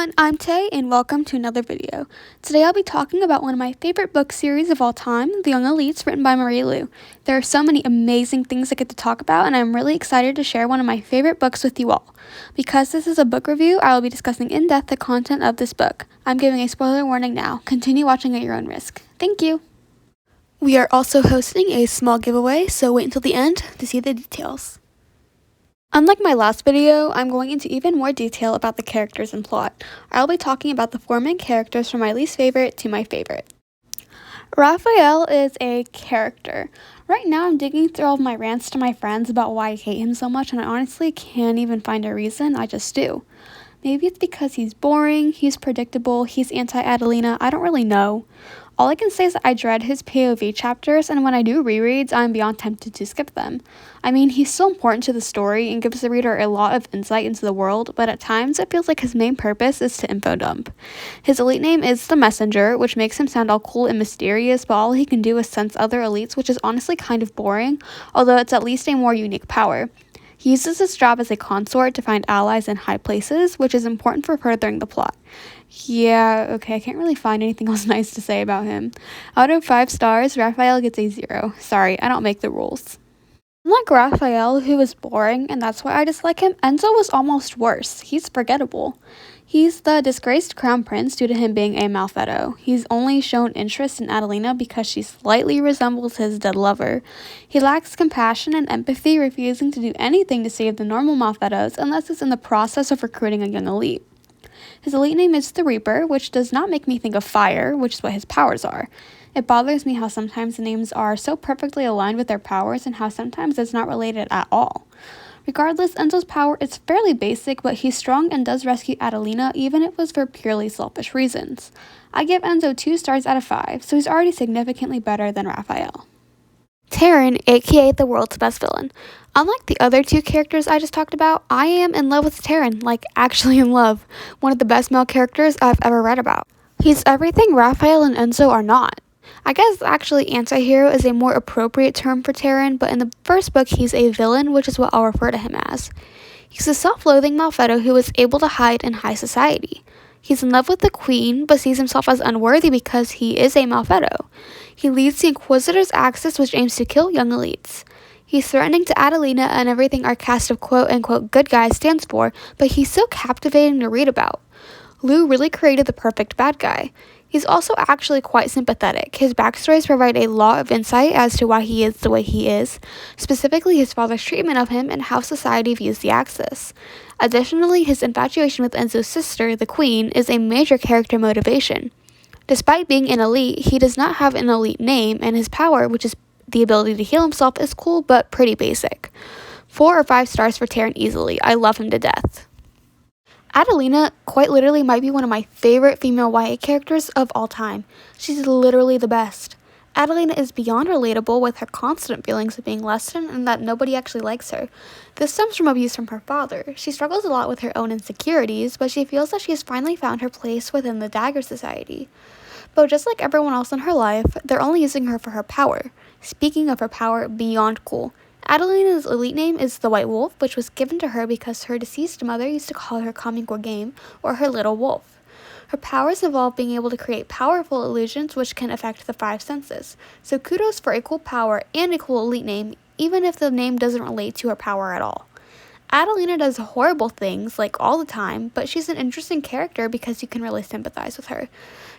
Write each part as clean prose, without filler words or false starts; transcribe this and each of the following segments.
everyone, I'm Tay and welcome to another video. Today I'll be talking about one of my favorite book series of all time, The Young Elites, written by Marie Lu. There are so many amazing things I get to talk about and I'm really excited to share one of my favorite books with you all. Because this is a book review, I will be discussing in depth the content of this book. I'm giving a spoiler warning now. Continue watching at your own risk. Thank you! We are also hosting a small giveaway, so wait until the end to see the details. Unlike my last video, I'm going into even more detail about the characters and plot. I'll be talking about the four main characters from my least favorite to my favorite. Raphael is a character. Right now I'm digging through all of my rants to my friends about why I hate him so much, and I honestly can't even find a reason, I just do. Maybe it's because he's boring, he's predictable, he's anti-Adelina, I don't really know. All I can say is that I dread his POV chapters, and when I do rereads, I'm beyond tempted to skip them. I mean, he's so important to the story and gives the reader a lot of insight into the world, but at times it feels like his main purpose is to info dump. His elite name is the Messenger, which makes him sound all cool and mysterious, but all he can do is sense other elites, which is honestly kind of boring, although it's at least a more unique power. He uses his job as a consort to find allies in high places, which is important for furthering the plot. Yeah, okay, I can't really find anything else nice to say about him. Out of 5 stars, Raphael gets a 0. Sorry, I don't make the rules. Unlike Raphael, who is boring, and that's why I dislike him, Enzo was almost worse. He's forgettable. He's the disgraced crown prince due to him being a Malfetto. He's only shown interest in Adelina because she slightly resembles his dead lover. He lacks compassion and empathy, refusing to do anything to save the normal Malfettos unless it's in the process of recruiting a young elite. His elite name is the Reaper, which does not make me think of fire, which is what his powers are. It bothers me how sometimes the names are so perfectly aligned with their powers and how sometimes it's not related at all. Regardless, Enzo's power is fairly basic, but he's strong and does rescue Adelina even if it was for purely selfish reasons. I give Enzo 2 stars out of 5, so he's already significantly better than Raphael. Terran, aka the world's best villain. Unlike the other 2 characters I just talked about, I am in love with Terran, like actually in love. One of the best male characters I've ever read about. He's everything Raphael and Enzo are not. I guess actually anti-hero is a more appropriate term for Terran, but in the first book he's a villain, which is what I'll refer to him as. He's a self-loathing Malfetto who is able to hide in high society. He's in love with the Queen, but sees himself as unworthy because he is a Malfetto. He leads the Inquisitor's Axis, which aims to kill young elites. He's threatening to Adelina and everything our cast of quote-unquote good guys stands for, but he's so captivating to read about. Lu really created the perfect bad guy. He's also actually quite sympathetic. His backstories provide a lot of insight as to why he is the way he is, specifically his father's treatment of him and how society views the Axis. Additionally, his infatuation with Enzo's sister, the Queen, is a major character motivation. Despite being an elite, he does not have an elite name, and his power, which is the ability to heal himself, is cool but pretty basic. 4 or 5 stars for Terran easily. I love him to death. Adelina quite literally might be one of my favorite female YA characters of all time. She's literally the best. Adelina is beyond relatable with her constant feelings of being less than and that nobody actually likes her. This stems from abuse from her father. She struggles a lot with her own insecurities, but she feels that she has finally found her place within the Dagger Society. But just like everyone else in her life, they're only using her for her power. Speaking of her power, beyond cool. Adelina's elite name is the White Wolf, which was given to her because her deceased mother used to call her Kamingor Game, or her little wolf. Her powers involve being able to create powerful illusions which can affect the 5 senses. So kudos for a cool power and a cool elite name, even if the name doesn't relate to her power at all. Adelina does horrible things, like all the time, but she's an interesting character because you can really sympathize with her.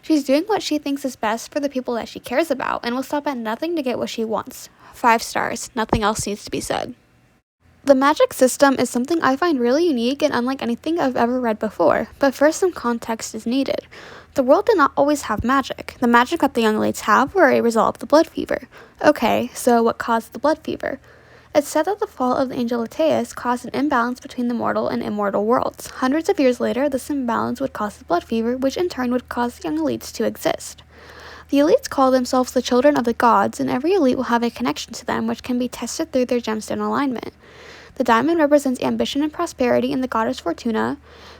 She's doing what she thinks is best for the people that she cares about and will stop at nothing to get what she wants. 5 stars. Nothing else needs to be said. The magic system is something I find really unique and unlike anything I've ever read before, but first some context is needed. The world did not always have magic. The magic that the young elites have were a result of the blood fever. Okay, so what caused the blood fever? It's said that the fall of the angel Ateus caused an imbalance between the mortal and immortal worlds. Hundreds of years later, this imbalance would cause the blood fever, which in turn would cause the young elites to exist. The elites call themselves the children of the gods, and every elite will have a connection to them, which can be tested through their gemstone alignment. The diamond represents ambition and prosperity in the goddess Fortuna.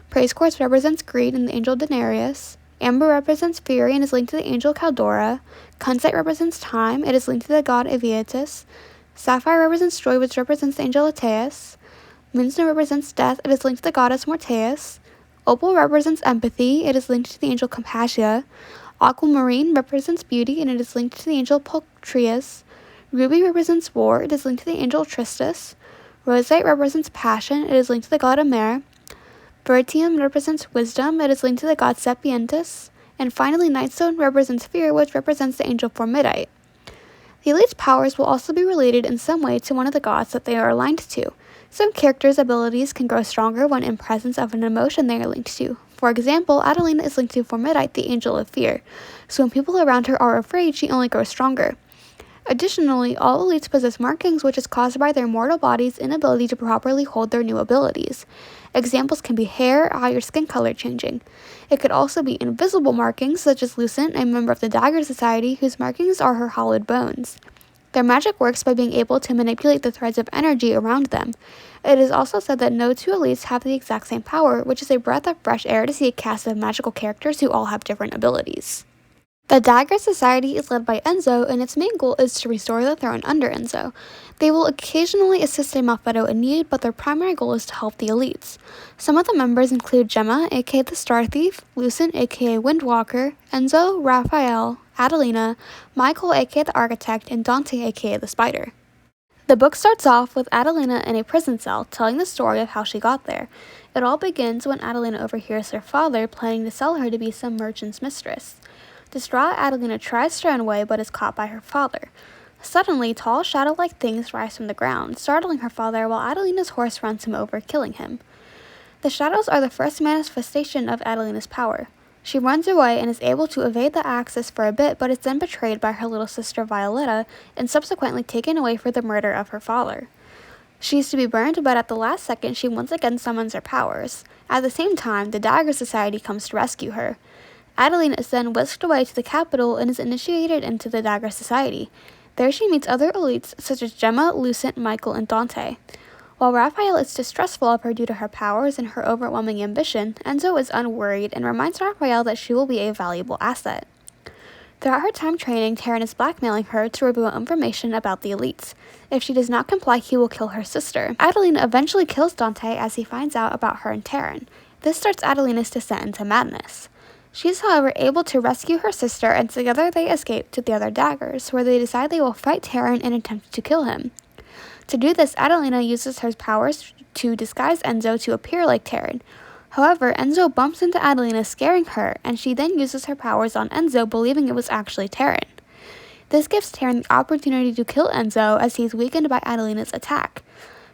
Praise quartz represents greed in the angel Denarius. Amber represents fury and is linked to the angel Caldora. Kunzite represents time. It is linked to the god Aviatus. Sapphire represents joy, which represents the angel Ateus. Minsna represents death. It is linked to the goddess Morteus. Opal represents empathy. It is linked to the angel Compassia. Aquamarine represents beauty, and it is linked to the angel Pulchrius. Ruby represents war. It is linked to the angel Tristis. Roseate represents passion. It is linked to the god Amer. Bertium represents wisdom. It is linked to the god Sapientus. And finally, Nightstone represents fear, which represents the angel Formidite. The elite's powers will also be related in some way to one of the gods that they are aligned to. Some characters' abilities can grow stronger when in presence of an emotion they are linked to. For example, Adelina is linked to Formidite, the angel of fear, so when people around her are afraid, she only grows stronger. Additionally, all elites possess markings which is caused by their mortal body's inability to properly hold their new abilities. Examples can be hair, eye, or skin color changing. It could also be invisible markings, such as Lucent, a member of the Dagger Society, whose markings are her hollowed bones. Their magic works by being able to manipulate the threads of energy around them. It is also said that no two elites have the exact same power, which is a breath of fresh air to see a cast of magical characters who all have different abilities. The Dagger Society is led by Enzo, and its main goal is to restore the throne under Enzo. They will occasionally assist a Malfetto in need, but their primary goal is to help the elites. Some of the members include Gemma, aka the Star Thief, Lucent, aka Windwalker, Enzo, Raphael, Adelina, Michael, aka the Architect, and Dante, aka the Spider. The book starts off with Adelina in a prison cell, telling the story of how she got there. It all begins when Adelina overhears her father planning to sell her to be some merchant's mistress. Distraught, Adelina tries to run away but is caught by her father. Suddenly, tall, shadow-like things rise from the ground, startling her father while Adelina's horse runs him over, killing him. The shadows are the first manifestation of Adelina's power. She runs away and is able to evade the axis for a bit, but is then betrayed by her little sister Violetta and subsequently taken away for the murder of her father. She is to be burned, but at the last second she once again summons her powers. At the same time, the Dagger Society comes to rescue her. Adelina is then whisked away to the capital and is initiated into the Dagger Society. There she meets other elites such as Gemma, Lucent, Michael, and Dante. While Raphael is distrustful of her due to her powers and her overwhelming ambition, Enzo is unworried and reminds Raphael that she will be a valuable asset. Throughout her time training, Terran is blackmailing her to reveal information about the elites. If she does not comply, he will kill her sister. Adelina eventually kills Dante as he finds out about her and Terran. This starts Adelina's descent into madness. She is, however, able to rescue her sister, and together they escape to the other daggers, where they decide they will fight Terran and attempt to kill him. To do this, Adelina uses her powers to disguise Enzo to appear like Terran. However, Enzo bumps into Adelina, scaring her, and she then uses her powers on Enzo, believing it was actually Terran. This gives Terran the opportunity to kill Enzo as he is weakened by Adelina's attack.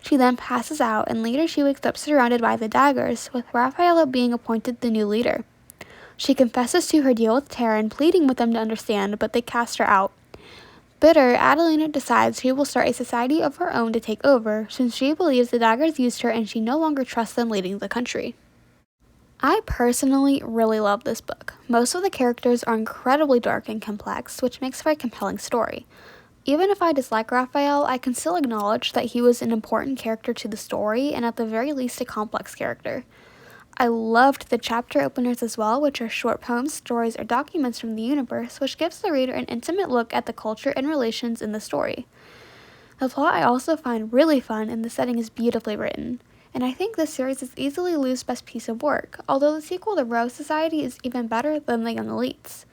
She then passes out, and later she wakes up surrounded by the daggers, with Raphael being appointed the new leader. She confesses to her deal with Terran, pleading with them to understand, but they cast her out. Bitter, Adelina decides she will start a society of her own to take over, since she believes the daggers used her and she no longer trusts them leading the country. I personally really love this book. Most of the characters are incredibly dark and complex, which makes for a compelling story. Even if I dislike Raphael, I can still acknowledge that he was an important character to the story, and at the very least a complex character. I loved the chapter openers as well, which are short poems, stories, or documents from the universe, which gives the reader an intimate look at the culture and relations in the story. The plot I also find really fun, and the setting is beautifully written. And I think this series is easily Lou's best piece of work, although the sequel to Rose Society is even better than The Young Elites.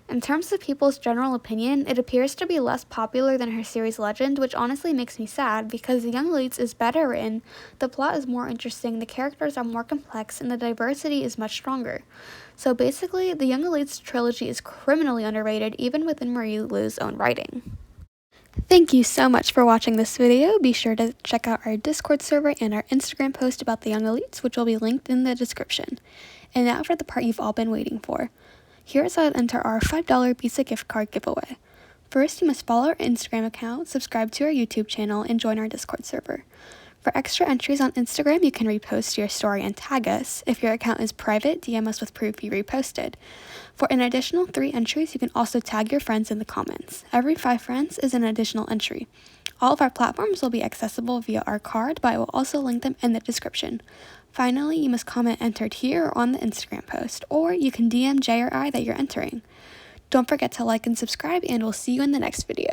In terms of people's general opinion, it appears to be less popular than her series Legend, which honestly makes me sad because The Young Elites is better written, the plot is more interesting, the characters are more complex, and the diversity is much stronger. So basically, The Young Elites trilogy is criminally underrated even within Marie Lu's own writing. Thank you so much for watching this video. Be sure to check out our Discord server and our Instagram post about The Young Elites, which will be linked in the description. And now for the part you've all been waiting for. Here's how to enter our $5 Visa gift card giveaway. First, you must follow our Instagram account, subscribe to our YouTube channel, and join our Discord server. For extra entries on Instagram, you can repost your story and tag us. If your account is private, DM us with proof you reposted. For an additional 3 entries, you can also tag your friends in the comments. Every 5 friends is an additional entry. All of our platforms will be accessible via our card, but I will also link them in the description. Finally, you must comment entered here or on the Instagram post, or you can DM Jay or I that you're entering. Don't forget to like and subscribe, and we'll see you in the next video.